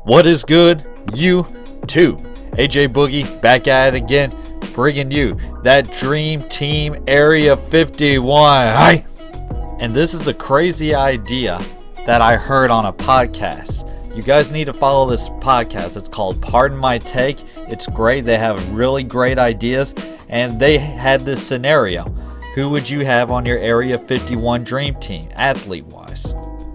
What is good, YouTube? AJ Boogie back at it again, bringing you that Dream Team Area 51. Hi. And this is a crazy idea that I heard on a podcast. You guys need to follow this podcast. It's called Pardon My Take. It's great. They have really great ideas. And they had this scenario. Who would you have on your Area 51 Dream Team, athlete-wise?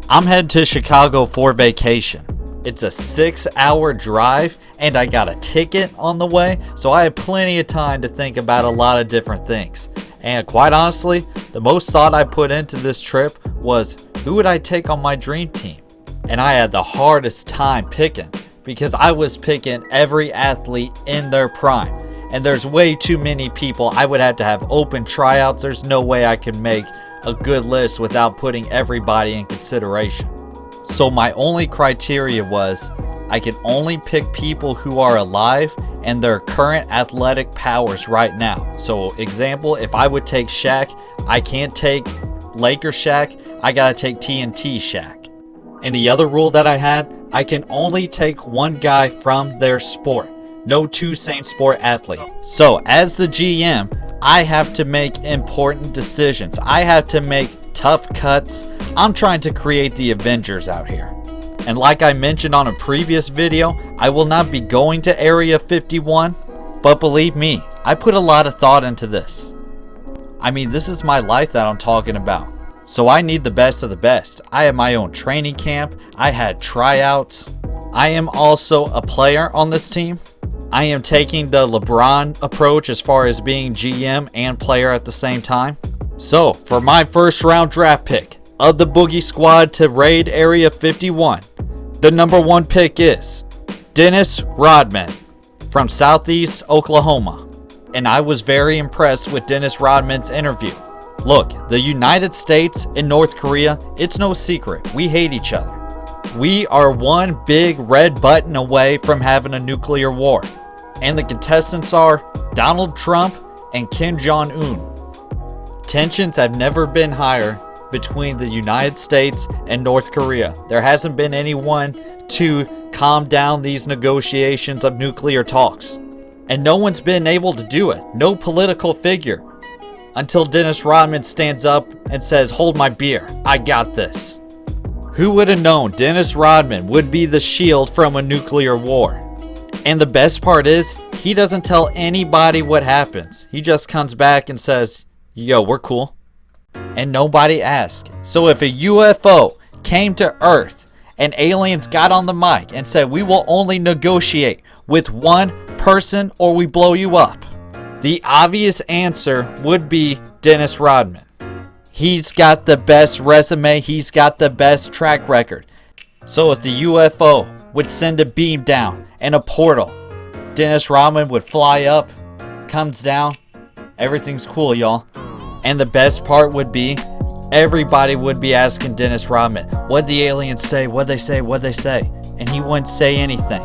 I'm heading to Chicago for vacation. It's a 6-hour drive, and I got a ticket on the way, so I had plenty of time to think about a lot of different things. And quite honestly, the most thought I put into this trip was, who would I take on my dream team? And I had the hardest time picking, because I was picking every athlete in their prime. And there's way too many people. I would have to have open tryouts. There's no way I could make a good list without putting everybody in consideration. So my only criteria was I can only pick people who are alive and their current athletic powers right now. So example, if I would take Shaq, I can't take Laker Shaq, I gotta take TNT Shaq. And the other rule that I had, I can only take one guy from their sport. No two same sport athlete. So as the GM, I have to make important decisions. I have to make tough cuts. I'm trying to create the Avengers out here. And like I mentioned on a previous video, I will not be going to Area 51, but believe me, I put a lot of thought into this. I mean, this is my life that I'm talking about. So I need the best of the best. I have my own training camp. I had tryouts. I am also a player on this team. I am taking the LeBron approach as far as being GM and player at the same time. So for my first round draft pick of the Boogie squad to raid Area 51, the number one pick is Dennis Rodman from Southeast Oklahoma. And I was very impressed with Dennis Rodman's interview. Look, the United States and North Korea, it's no secret. We hate each other. We are one big red button away from having a nuclear war. And the contestants are Donald Trump and Kim Jong-un. Tensions have never been higher between the United States and North Korea. There hasn't been anyone to calm down these negotiations of nuclear talks. And no one's been able to do it. No political figure. Until Dennis Rodman stands up and says, "Hold my beer. I got this." Who would have known Dennis Rodman would be the shield from a nuclear war? And the best part is, he doesn't tell anybody what happens. He just comes back and says, "Yo, we're cool." And nobody asked. So if a UFO came to Earth and aliens got on the mic and said, "We will only negotiate with one person or we blow you up," the obvious answer would be Dennis Rodman. He's got the best resume. He's got the best track record. So if the UFO would send a beam down and a portal, Dennis Rodman would fly up, comes down, everything's cool, y'all. And the best part would be, everybody would be asking Dennis Rodman, what'd the aliens say? What'd they say? What'd they say? And he wouldn't say anything.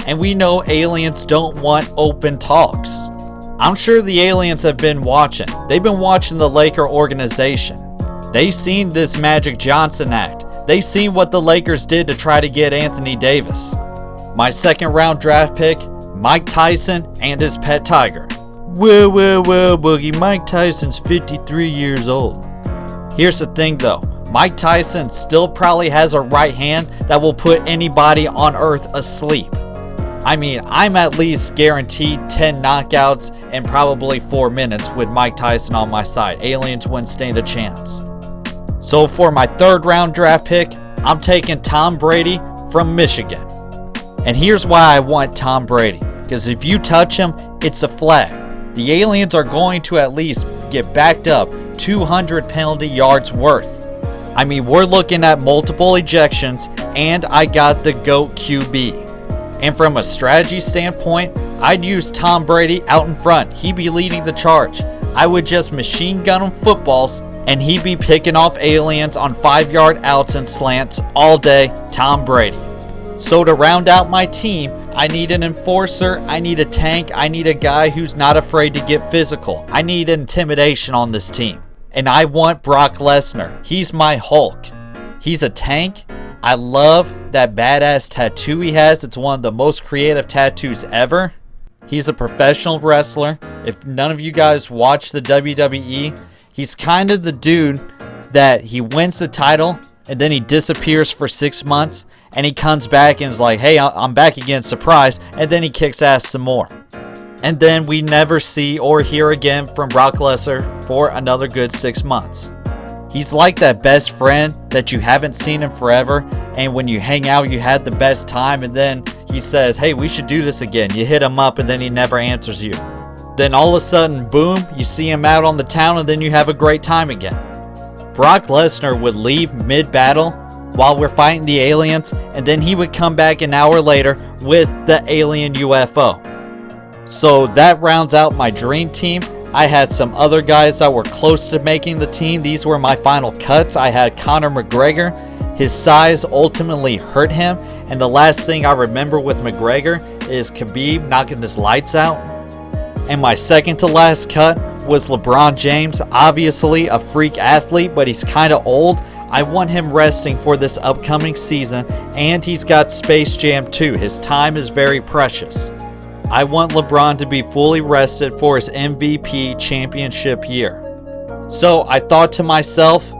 And we know aliens don't want open talks. I'm sure the aliens have been watching. They've been watching the Laker organization. They've seen this Magic Johnson act. They've seen what the Lakers did to try to get Anthony Davis. My second round draft pick, Mike Tyson and his pet tiger. Whoa, Boogie, Mike Tyson's 53 years old. Here's the thing though, Mike Tyson still probably has a right hand that will put anybody on earth asleep. I mean, I'm at least guaranteed 10 knockouts and probably 4 minutes with Mike Tyson on my side. Aliens wouldn't stand a chance. So for my third round draft pick, I'm taking Tom Brady from Michigan. And here's why I want Tom Brady. Because if you touch him, it's a flag. The aliens are going to at least get backed up 200 penalty yards worth. I mean, we're looking at multiple ejections, and I got the GOAT QB. And from a strategy standpoint, I'd use Tom Brady out in front. He'd be leading the charge. I would just machine gun him footballs, and he'd be picking off aliens on 5-yard outs and slants all day. Tom Brady. So to round out my team, I need an enforcer, I need a tank, I need a guy who's not afraid to get physical. I need intimidation on this team. And I want Brock Lesnar. He's my Hulk. He's a tank. I love that badass tattoo he has. It's one of the most creative tattoos ever. He's a professional wrestler. If none of you guys watch the WWE, he's kind of the dude that he wins the title and then he disappears for 6 months and he comes back and is like, hey, I'm back again, surprise, and then he kicks ass some more. And then we never see or hear again from Brock Lesnar for another good 6 months. He's like that best friend that you haven't seen in forever, and when you hang out you had the best time, and then he says, hey, we should do this again. You hit him up and then he never answers you. Then all of a sudden, boom, you see him out on the town and then you have a great time again. Brock Lesnar would leave mid-battle while we're fighting the aliens, and then he would come back an hour later with the alien UFO. So that rounds out my dream team. I had some other guys that were close to making the team. These were my final cuts. I had Conor McGregor. His size ultimately hurt him. And the last thing I remember with McGregor is Khabib knocking his lights out. And my second to last cut was LeBron James. Obviously a freak athlete, but he's kind of old. I want him resting for this upcoming season. And he's got Space Jam 2. His time is very precious. I want LeBron to be fully rested for his MVP championship year. So I thought to myself,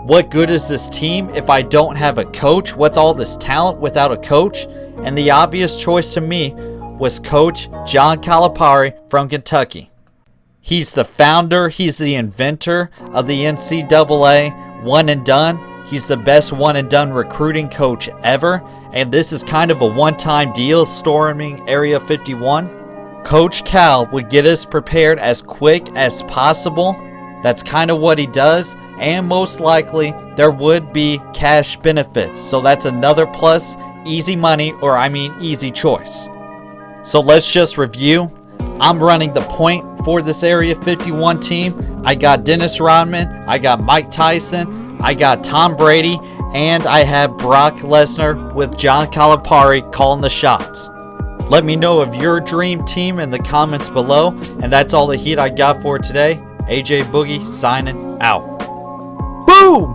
what good is this team if I don't have a coach? What's all this talent without a coach? And the obvious choice to me was Coach John Calipari from Kentucky. He's the founder, he's the inventor of the NCAA one and done. He's the best one and done recruiting coach ever, and this is kind of a one-time deal storming Area 51. Coach Cal would get us prepared as quick as possible. That's kind of what he does, and most likely there would be cash benefits. So that's another plus, easy money, or easy choice. So let's just review. I'm running the point for this Area 51 team. I got Dennis Rodman, I got Mike Tyson, I got Tom Brady, and I have Brock Lesnar with John Calipari calling the shots. Let me know of your dream team in the comments below. And that's all the heat I got for today. AJ Boogie signing out. Boom!